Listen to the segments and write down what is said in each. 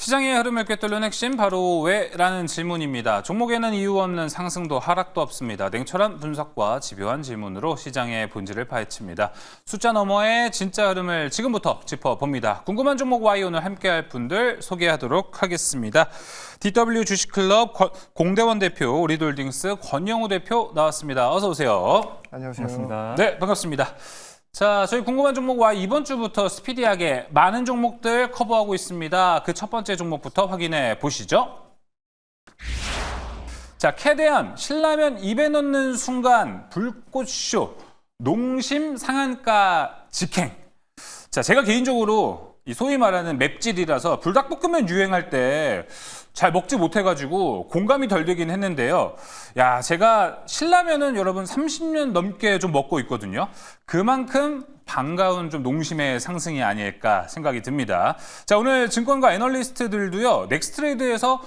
시장의 흐름을 꿰뚫는 핵심 바로 왜라는 질문입니다. 종목에는 이유 없는 상승도 하락도 없습니다. 냉철한 분석과 집요한 질문으로 시장의 본질을 파헤칩니다. 숫자 너머의 진짜 흐름을 지금부터 짚어봅니다. 궁금한 종목 Y 오늘 함께할 분들 소개하도록 하겠습니다. DW 주식클럽 공대원 대표, 리드홀딩스 권영우 대표 나왔습니다. 어서 오세요. 안녕하세요. 반갑습니다. 네, 반갑습니다. 자, 저희 궁금한 종목과 이번 주부터 스피디하게 많은 종목들 커버하고 있습니다. 그 첫 번째 종목부터 확인해 보시죠. 자, 캐대언 신라면 입에 넣는 순간 불꽃쇼 농심 상한가 직행. 자, 제가 개인적으로 이 소위 말하는 맵찔이라서 불닭볶음면 유행할 때 잘 먹지 못해가지고 공감이 덜 되긴 했는데요. 야, 제가 신라면은 여러분 30년 넘게 좀 먹고 있거든요. 그만큼 반가운 좀 농심의 상승이 아닐까 생각이 듭니다. 자, 오늘 증권가 애널리스트들도요. 넥스트레이드에서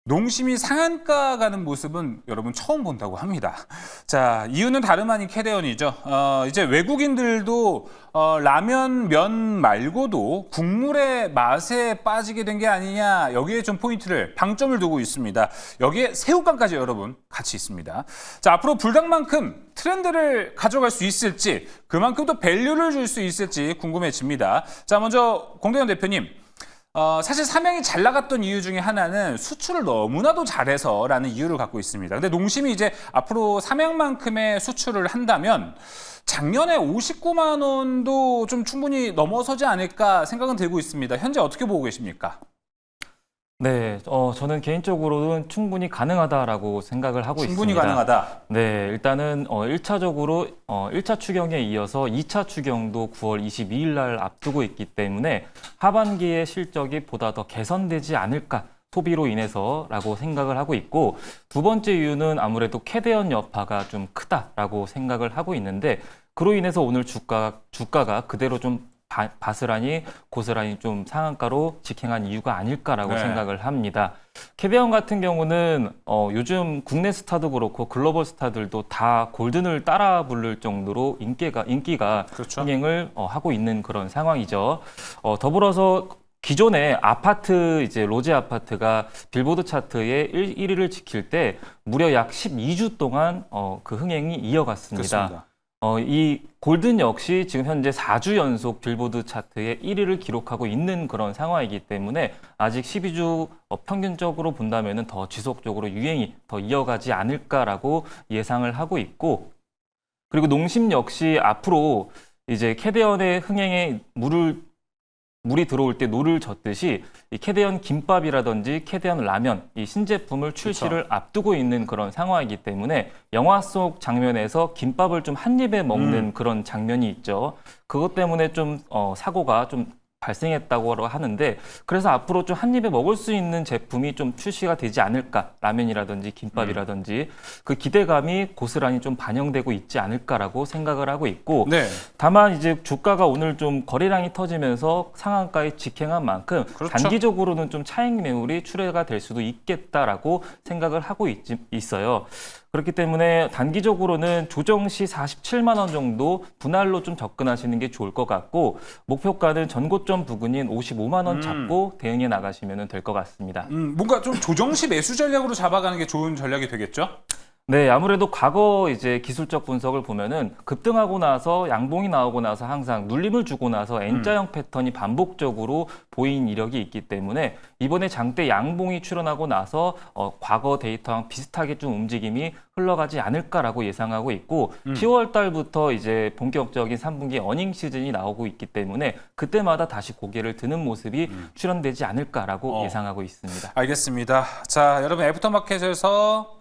농심이 상한가 가는 모습은 여러분 처음 본다고 합니다. 자, 이유는 다름 아닌 캐대언이죠. 이제 외국인들도 라면, 면 말고도 국물의 맛에 빠지게 된 게 아니냐, 여기에 좀 포인트를, 방점을 두고 있습니다. 여기에 새우깡까지 여러분 같이 있습니다. 자, 앞으로 불닭만큼 트렌드를 가져갈 수 있을지, 그만큼 또 밸류를 줄 수 있을지 궁금해집니다. 자, 먼저 공대현 대표님. 사실 삼양이 잘 나갔던 이유 중에 하나는 수출을 너무나도 잘해서라는 이유를 갖고 있습니다. 근데 농심이 이제 앞으로 삼양만큼의 수출을 한다면 작년에 59만 원도 좀 충분히 넘어서지 않을까 생각은 들고 있습니다. 현재 어떻게 보고 계십니까? 네, 저는 개인적으로는 충분히 가능하다라고 생각을 하고 충분히 있습니다. 가능하다. 네, 일단은 1차적으로 1차 추경에 이어서 2차 추경도 9월 22일 날 앞두고 있기 때문에 하반기의 실적이 보다 더 개선되지 않을까, 소비로 인해서라고 생각을 하고 있고, 두 번째 이유는 아무래도 캐대언 여파가 좀 크다라고 생각을 하고 있는데, 그로 인해서 오늘 주가가 그대로 좀 바스라니 고스란히 좀 상한가로 직행한 이유가 아닐까라고 네. 생각을 합니다. 캐대언 같은 경우는 요즘 국내 스타도 그렇고 글로벌 스타들도 다 골든을 따라 부를 정도로 인기가 그렇죠. 흥행을 하고 있는 그런 상황이죠. 더불어서 기존에 아파트, 이제 로제 아파트가 빌보드 차트의 1위를 지킬 때 무려 약 12주 동안 그 흥행이 이어갔습니다. 그렇습니다. 이 골든 역시 지금 현재 4주 연속 빌보드 차트에 1위를 기록하고 있는 그런 상황이기 때문에 아직 12주 평균적으로 본다면 더 지속적으로 유행이 더 이어가지 않을까라고 예상을 하고 있고, 그리고 농심 역시 앞으로 이제 캐대언의 흥행에 물이 들어올 때 노를 젓듯이 이 캐대언 김밥이라든지 캐대언 라면, 이 신제품을 출시를 그렇죠. 앞두고 있는 그런 상황이기 때문에 영화 속 장면에서 김밥을 좀 한 입에 먹는 그런 장면이 있죠. 그것 때문에 좀 사고가 좀 발생했다고 하는데, 그래서 앞으로 좀 한 입에 먹을 수 있는 제품이 좀 출시가 되지 않을까, 라면이라든지 김밥이라든지 그 기대감이 고스란히 좀 반영되고 있지 않을까라고 생각을 하고 있고, 네. 다만 이제 주가가 오늘 좀 거래량이 터지면서 상한가에 직행한 만큼 그렇죠. 단기적으로는 좀 차익 매물이 출회가 될 수도 있겠다라고 생각을 하고 있어요. 그렇기 때문에 단기적으로는 조정 시 47만 원 정도 분할로 좀 접근하시는 게 좋을 것 같고, 목표가는 전고점 부근인 55만 원 잡고 대응해 나가시면 될 것 같습니다. 뭔가 좀 조정시 매수 전략으로 잡아가는 게 좋은 전략이 되겠죠? 네, 아무래도 과거 이제 기술적 분석을 보면은 급등하고 나서 양봉이 나오고 나서 항상 눌림을 주고 나서 N자형 패턴이 반복적으로 보인 이력이 있기 때문에 이번에 장대 양봉이 출현하고 나서 과거 데이터랑 비슷하게 좀 움직임이 흘러가지 않을까라고 예상하고 있고, 10월 달부터 이제 본격적인 3분기 어닝 시즌이 나오고 있기 때문에 그때마다 다시 고개를 드는 모습이 출현되지 않을까라고 예상하고 있습니다. 알겠습니다. 자, 여러분 애프터마켓에서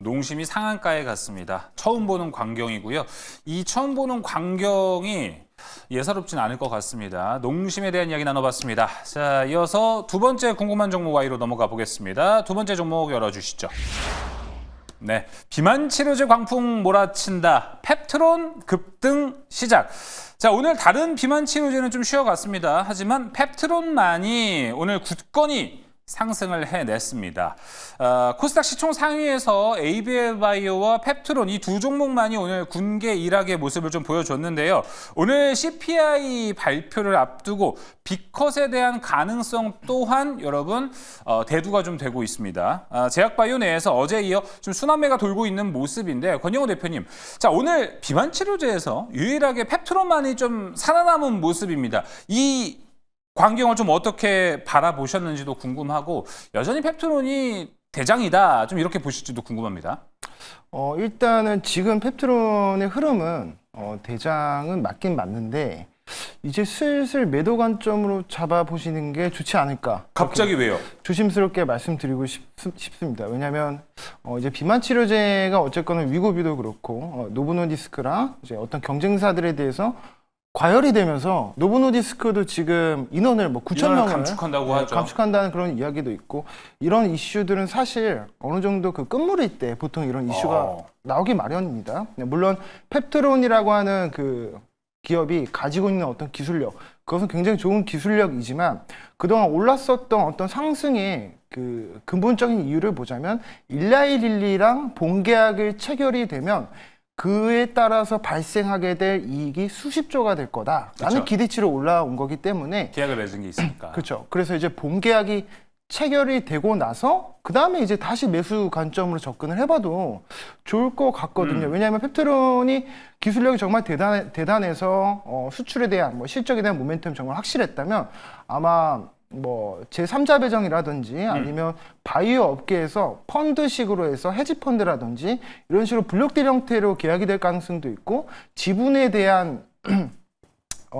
농심이 상한가에 갔습니다. 처음 보는 광경이고요. 이 처음 보는 광경이 예사롭진 않을 것 같습니다. 농심에 대한 이야기 나눠봤습니다. 자, 이어서 두 번째 궁금한 종목 Y로 넘어가 보겠습니다. 두 번째 종목 열어주시죠. 네, 비만 치료제 광풍 몰아친다. 펩트론 급등 시작. 자, 오늘 다른 비만 치료제는 좀 쉬어갔습니다. 하지만 펩트론만이 오늘 굳건히 상승을 해냈습니다. 코스닥 시총 상위에서 ABL 바이오와 펩트론 이 두 종목만이 오늘 군계 일학의 모습을 좀 보여줬는데요. 오늘 CPI 발표를 앞두고 비컷에 대한 가능성 또한 여러분 대두가 좀 되고 있습니다. 제약바이오 내에서 어제 이어 좀 순환매가 돌고 있는 모습인데 권영호 대표님, 자 오늘 비만 치료제에서 유일하게 펩트론만이 좀 살아남은 모습입니다. 이 광경을 좀 어떻게 바라보셨는지도 궁금하고 여전히 펩트론이 대장이다 좀 이렇게 보실지도 궁금합니다. 일단은 지금 펩트론의 흐름은 대장은 맞긴 맞는데 이제 슬슬 매도 관점으로 잡아보시는 게 좋지 않을까. 갑자기 왜요? 조심스럽게 말씀드리고 싶습니다. 왜냐하면 이제 비만 치료제가 어쨌거나 위고비도 그렇고 노보노디스크랑 이제 어떤 경쟁사들에 대해서 과열이 되면서 노보노디스크도 지금 인원을 뭐 9,000명을 감축한다고 하죠. 감축한다는 그런 이야기도 있고 이런 이슈들은 사실 어느 정도 그 끝물일 때 보통 이런 이슈가 나오기 마련입니다. 물론 펩트론이라고 하는 그 기업이 가지고 있는 어떤 기술력, 그것은 굉장히 좋은 기술력이지만 그동안 올랐었던 어떤 상승의 그 근본적인 이유를 보자면 일라이릴리랑 본계약을 체결이 되면 그에 따라서 발생하게 될 이익이 수십조가 될 거다라는 그쵸. 기대치로 올라온 거기 때문에 계약을 맺은 게 있으니까. 그렇죠. 그래서 이제 본계약이 체결이 되고 나서 그 다음에 이제 다시 매수 관점으로 접근을 해봐도 좋을 것 같거든요. 왜냐하면 펩트론이 기술력이 정말 대단해서 수출에 대한 뭐 실적에 대한 모멘텀 정말 확실했다면 아마 뭐 제3자 배정이라든지 아니면 바이오 업계에서 펀드식으로 해서 헤지 펀드라든지 이런 식으로 블록딜 형태로 계약이 될 가능성도 있고 지분에 대한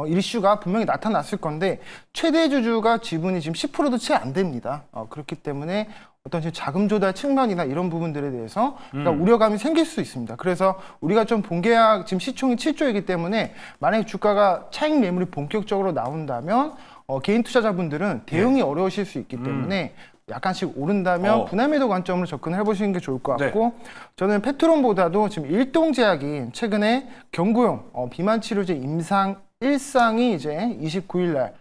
이슈가 분명히 나타났을 건데 최대 주주가 지분이 지금 10%도 채 안 됩니다. 그렇기 때문에 어떤 지금 자금 조달 측면이나 이런 부분들에 대해서 그러니까 우려감이 생길 수 있습니다. 그래서 우리가 좀 본계약 지금 시총이 7조이기 때문에 만약에 주가가 차익 매물이 본격적으로 나온다면 개인 투자자분들은 대응이 어려우실 수 있기 때문에 약간씩 오른다면 분할 매도 관점으로 접근해 보시는 게 좋을 것 같고 저는 펩트론보다도 지금 일동제약이 최근에 경구용 비만 치료제 임상 1상이 이제 29일 날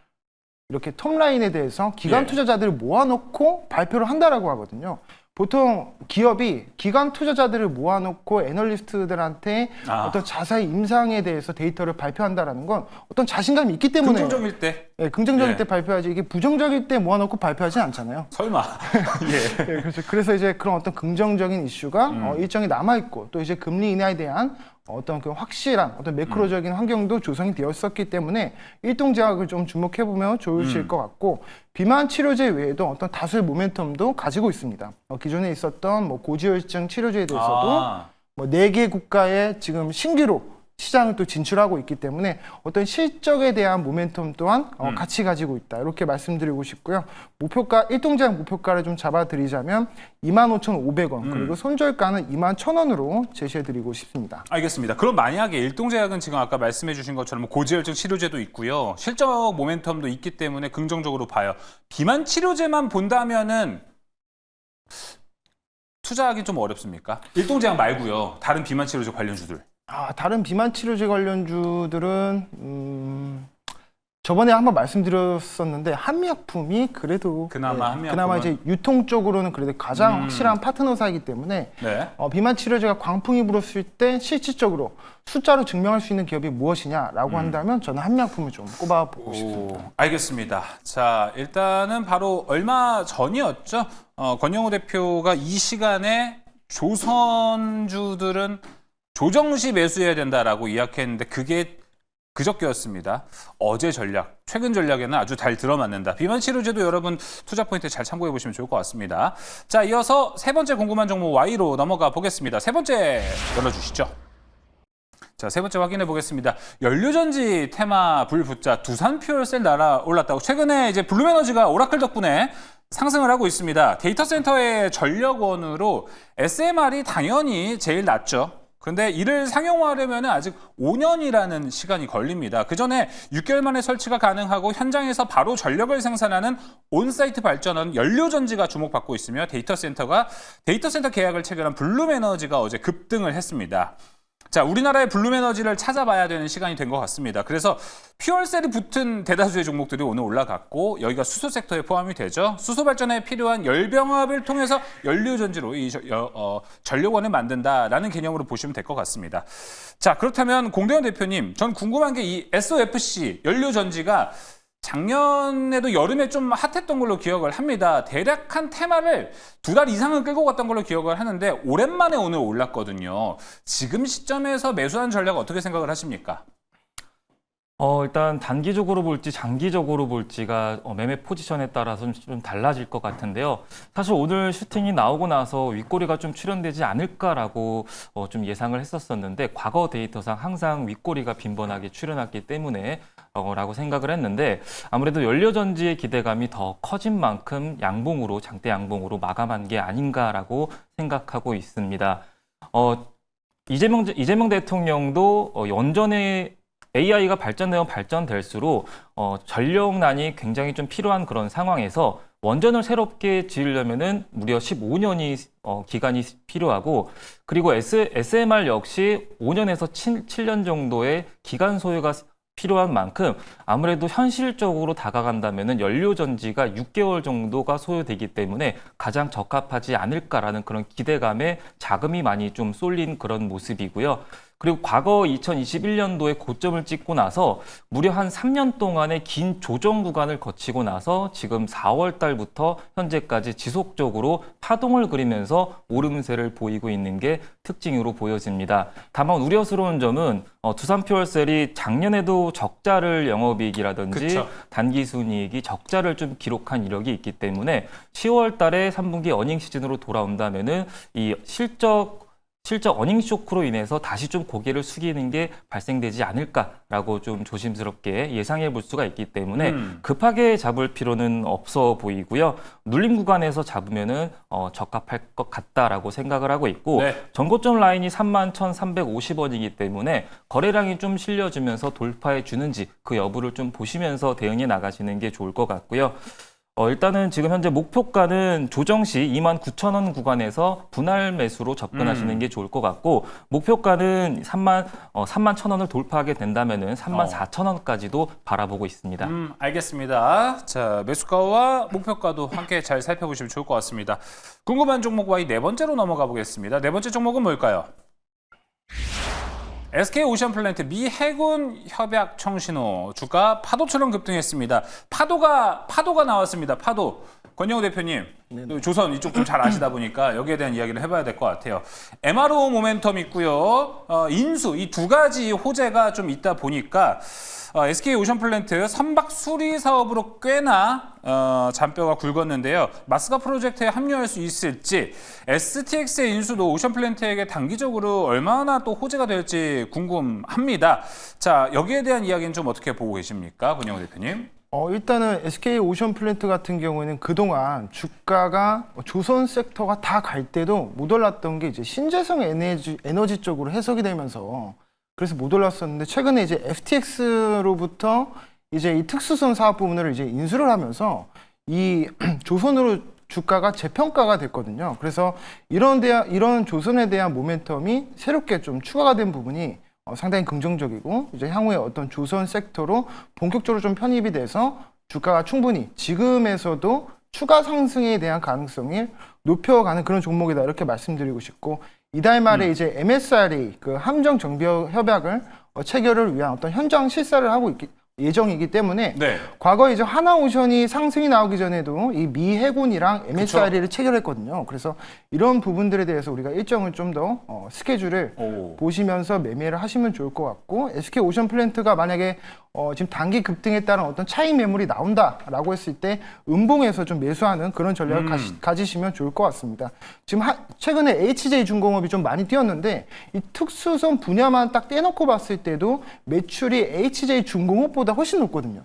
이렇게 톱라인에 대해서 기관 투자자들을 모아놓고 발표를 한다라고 하거든요. 보통 기업이 기관 투자자들을 모아놓고 애널리스트들한테 어떤 자세히 임상에 대해서 데이터를 발표한다라는 건 어떤 자신감이 있기 때문에 긍정적일 때. 네, 긍정적일 때 발표하지 이게 부정적일 때 모아놓고 발표하지 않잖아요. 설마. 예. 네, 그래서 이제 그런 어떤 긍정적인 이슈가 일정이 남아있고 또 이제 금리 인하에 대한 어떤 그 확실한 어떤 매크로적인 환경도 조성이 되었었기 때문에 일동제약을 좀 주목해보면 좋으실 것 같고 비만 치료제 외에도 어떤 다수의 모멘텀도 가지고 있습니다. 기존에 있었던 뭐 고지혈증 치료제에 대해서도 뭐 4개 국가에 지금 신규로 시장을 또 진출하고 있기 때문에 어떤 실적에 대한 모멘텀 또한 같이 가지고 있다. 이렇게 말씀드리고 싶고요. 목표가, 일동제약 목표가를 좀 잡아드리자면 25,500원 그리고 손절가는 21,000원으로 제시해드리고 싶습니다. 알겠습니다. 그럼 만약에 일동제약은 지금 아까 말씀해 주신 것처럼 고지혈증 치료제도 있고요. 실적 모멘텀도 있기 때문에 긍정적으로 봐요. 비만 치료제만 본다면은 투자하기 좀 어렵습니까? 일동제약 말고요. 다른 비만 치료제 관련주들. 다른 비만 치료제 관련주들은 저번에 한번 말씀드렸었는데 한미약품이 그래도 그나마 한미약품은? 그나마 이제 유통 쪽으로는 그래도 가장 확실한 파트너사이기 때문에 비만 치료제가 광풍이 불었을 때 실질적으로 숫자로 증명할 수 있는 기업이 무엇이냐라고 한다면 저는 한미약품을 좀 꼽아보고 싶습니다. 알겠습니다. 자, 일단은 바로 얼마 전이었죠. 권영호 대표가 이 시간에 조선주들은 조정시 매수해야 된다라고 이야기했는데 그게 그저께였습니다. 어제 전략, 최근 전략에는 아주 잘 들어맞는다. 비만 치료제도 여러분 투자 포인트 잘 참고해 보시면 좋을 것 같습니다. 자, 이어서 세 번째 궁금한 종목 Y로 넘어가 보겠습니다. 세 번째 열어주시죠. 자, 세 번째 확인해 보겠습니다. 연료전지 테마 불붙자 두산퓨얼셀 날아올랐다고 최근에 이제 블룸에너지가 오라클 덕분에 상승을 하고 있습니다. 데이터 센터의 전력원으로 SMR이 당연히 제일 낮죠. 근데 이를 상용화하려면 아직 5년이라는 시간이 걸립니다. 그 전에 6개월 만에 설치가 가능하고 현장에서 바로 전력을 생산하는 온사이트 발전은 연료전지가 주목받고 있으며 데이터 센터 계약을 체결한 블룸에너지가 어제 급등을 했습니다. 자, 우리나라의 블룸 에너지를 찾아봐야 되는 시간이 된 것 같습니다. 그래서 퓨얼셀이 붙은 대다수의 종목들이 오늘 올라갔고 여기가 수소 섹터에 포함이 되죠. 수소 발전에 필요한 열병합을 통해서 연료 전지로 이 전력원을 만든다라는 개념으로 보시면 될 것 같습니다. 자, 그렇다면 공대현 대표님, 전 궁금한 게 이 SOFC 연료 전지가 작년에도 여름에 좀 핫했던 걸로 기억을 합니다. 대략 한 테마를 2달 이상은 끌고 갔던 걸로 기억을 하는데 오랜만에 오늘 올랐거든요. 지금 시점에서 매수한 전략 어떻게 생각을 하십니까? 일단 단기적으로 볼지 장기적으로 볼지가 매매 포지션에 따라서 좀 달라질 것 같은데요. 사실 오늘 슈팅이 나오고 나서 윗꼬리가 좀 출현되지 않을까라고 좀 예상을 했었었는데 과거 데이터상 항상 윗꼬리가 빈번하게 출현했기 때문에 라고 생각을 했는데 아무래도 연료전지의 기대감이 더 커진 만큼 양봉으로 장대 양봉으로 마감한 게 아닌가라고 생각하고 있습니다. 이재명 대통령도 연전에 AI가 발전되면 발전될수록 전력난이 굉장히 좀 필요한 그런 상황에서 원전을 새롭게 지으려면은 무려 15년이 기간이 필요하고 그리고 SMR 역시 5년에서 7년 정도의 기간 소요가 필요한 만큼 아무래도 현실적으로 다가간다면은 연료 전지가 6개월 정도가 소요되기 때문에 가장 적합하지 않을까라는 그런 기대감에 자금이 많이 좀 쏠린 그런 모습이고요. 그리고 과거 2021년도에 고점을 찍고 나서 무려 한 3년 동안의 긴 조정 구간을 거치고 나서 지금 4월 달부터 현재까지 지속적으로 파동을 그리면서 오름세를 보이고 있는 게 특징으로 보여집니다. 다만 우려스러운 점은 두산퓨얼셀이 작년에도 적자를 영업이익이라든지 그쵸. 단기순이익이 적자를 좀 기록한 이력이 있기 때문에 10월 달에 3분기 어닝 시즌으로 돌아온다면은 이 실적 어닝 쇼크로 인해서 다시 좀 고개를 숙이는 게 발생되지 않을까라고 좀 조심스럽게 예상해 볼 수가 있기 때문에 급하게 잡을 필요는 없어 보이고요. 눌림 구간에서 잡으면은 적합할 것 같다라고 생각을 하고 있고 네. 전고점 라인이 31,350원이기 때문에 거래량이 좀 실려주면서 돌파해 주는지 그 여부를 좀 보시면서 대응해 나가시는 게 좋을 것 같고요. 일단은 지금 현재 목표가는 조정 시 29,000원 구간에서 분할 매수로 접근하시는 게 좋을 것 같고 목표가는 31,000원을 돌파하게 된다면은 34,000원까지도 바라보고 있습니다. 알겠습니다. 자, 매수가와 목표가도 함께 잘 살펴보시면 좋을 것 같습니다. 궁금한 종목과 이 네 번째로 넘어가 보겠습니다. 네 번째 종목은 뭘까요? SK오션플랜트 미 해군 협약 청신호 주가 파도처럼 급등했습니다. 파도가 나왔습니다. 파도. 권영우 대표님, 조선 이쪽 좀 잘 아시다 보니까 여기에 대한 이야기를 해봐야 될 것 같아요. MRO 모멘텀 있고요. 인수 이 두 가지 호재가 좀 있다 보니까 SK오션플랜트 선박 수리 사업으로 꽤나 잔뼈가 굵었는데요. 마스가 프로젝트에 합류할 수 있을지 STX의 인수도 오션플랜트에게 단기적으로 얼마나 또 호재가 될지 궁금합니다. 자, 여기에 대한 이야기는 좀 어떻게 보고 계십니까, 권영우 대표님? 일단은 SK오션플랜트 같은 경우에는 그동안 주가가 조선 섹터가 다 갈 때도 못 올랐던 게 이제 신재생 에너지 쪽으로 해석이 되면서 그래서 못 올랐었는데 최근에 이제 FTX로부터 이제 이 특수선 사업 부분을 이제 인수를 하면서 이 조선으로 주가가 재평가가 됐거든요. 그래서 이런 조선에 대한 모멘텀이 새롭게 좀 추가가 된 부분이 상당히 긍정적이고 이제 향후에 어떤 조선 섹터로 본격적으로 좀 편입이 돼서 주가가 충분히 지금에서도 추가 상승에 대한 가능성을 높여가는 그런 종목이다 이렇게 말씀드리고 싶고 이달 말에 이제 MSRE 그 함정 정비 협약을 체결을 위한 어떤 현장 실사를 하고 예정이기 때문에 네. 과거 이제 하나오션이 상승이 나오기 전에도 이 미 해군이랑 MSRE를 체결했거든요. 그래서 이런 부분들에 대해서 우리가 일정을 좀 더 스케줄을 보시면서 매매를 하시면 좋을 것 같고 SK오션플랜트가 만약에 지금 단기 급등에 따른 어떤 차익 매물이 나온다라고 했을 때 음봉에서 좀 매수하는 그런 전략을 가지시면 좋을 것 같습니다. 지금 최근에 HJ중공업이 좀 많이 뛰었는데 이 특수선 분야만 딱 떼놓고 봤을 때도 매출이 HJ중공업보다 훨씬 높거든요.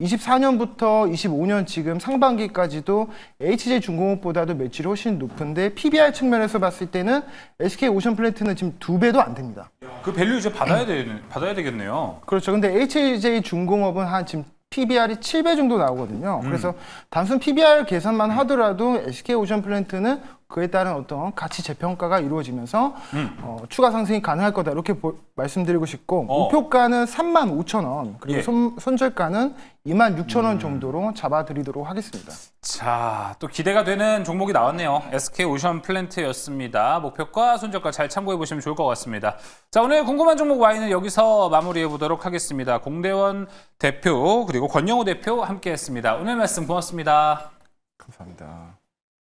24년부터 25년 지금 상반기까지도 HJ중공업보다도 매출이 훨씬 높은데 PBR 측면에서 봤을 때는 SK오션플랜트는 지금 2배도 안 됩니다. 그 밸류 이제 받아야 되겠네요. 그렇죠. 근데 HJ중공업은 한 지금 PBR이 7배 정도 나오거든요. 그래서 단순 PBR 계산만 하더라도 SK오션플랜트는 그에 따른 어떤 가치 재평가가 이루어지면서 추가 상승이 가능할 거다 이렇게 말씀드리고 싶고 목표가는 35,000원 그리고 예. 손절가는 26,000원 정도로 잡아드리도록 하겠습니다. 자, 또 기대가 되는 종목이 나왔네요. SK 오션 플랜트였습니다. 목표가 손절가 잘 참고해 보시면 좋을 것 같습니다. 자, 오늘 궁금한 종목 와인은 여기서 마무리해 보도록 하겠습니다. 공대원 대표 그리고 권영우 대표 함께했습니다. 오늘 말씀 고맙습니다. 감사합니다.